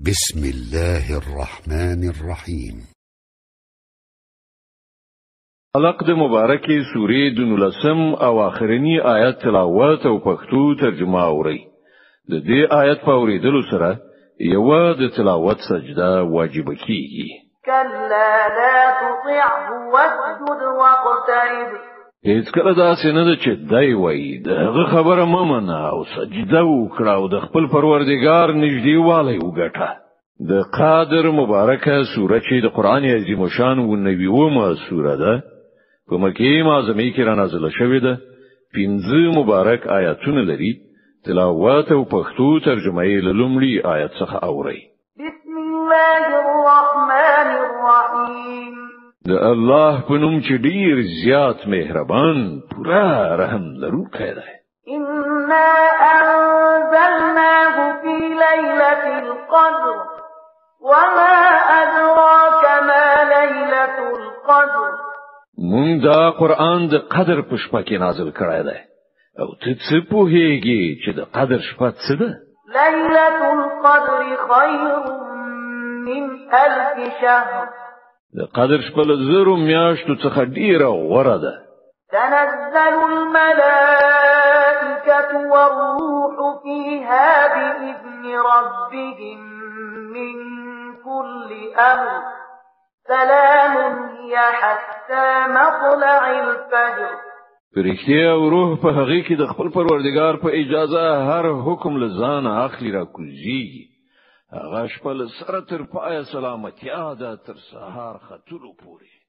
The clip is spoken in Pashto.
بسم الله الرحمن الرحيم. خلق د مبارکي سورې د 19 او اخرنی آیت تلاوت او پښتو ترجمه اوري. د دې آیت په اوریدلو سره یو د تلاوت سجده واجب کیږي. كلا لا تطعه واسجد واقترب. هیڅ کله دا څنګه ده چې دای وای دغه خبره ممنه او سجده وکړه او د خپل پروردګار نږدېوالی وګټه. د قادر مبارکه سوره چې د قران عظیم شان و 90مه سوره ده په مکه معظمه کې را نازله شوې ده. 15 مبارک آیاتونه لري. تلاوت او پښتو ترجمه یې لومړی آیت څخه اوري. بسم الله الرحمن الرحیم. د الله په نوم چې ډیر زیات مهربان پورا رحم لرونکی دی. إنا أنزلناه في ليلة القدر وما أدراك ما ليلة القدر. مونږ دا قرآن د قدر په شپه کې نازل کړی دی. او ته څه پوهیږي چې د قدر شپه څه ده؟ ليلة القدر خير من 1000 شهر. د قدر شپه له زرو میاشتو څخه ډیره غوره ده. تنزل الملائكة والروح فيها بإذن ربهم من كل أمر سلام هي حتى مطلع الفجر. فرښتې او روح په هغه کې د خپل پروردګار په اجازه هر حکم لزان اخلي را کوزيږي. هغه شپه سره تر پای سلامتیا ده تر سهار ختلو پورې.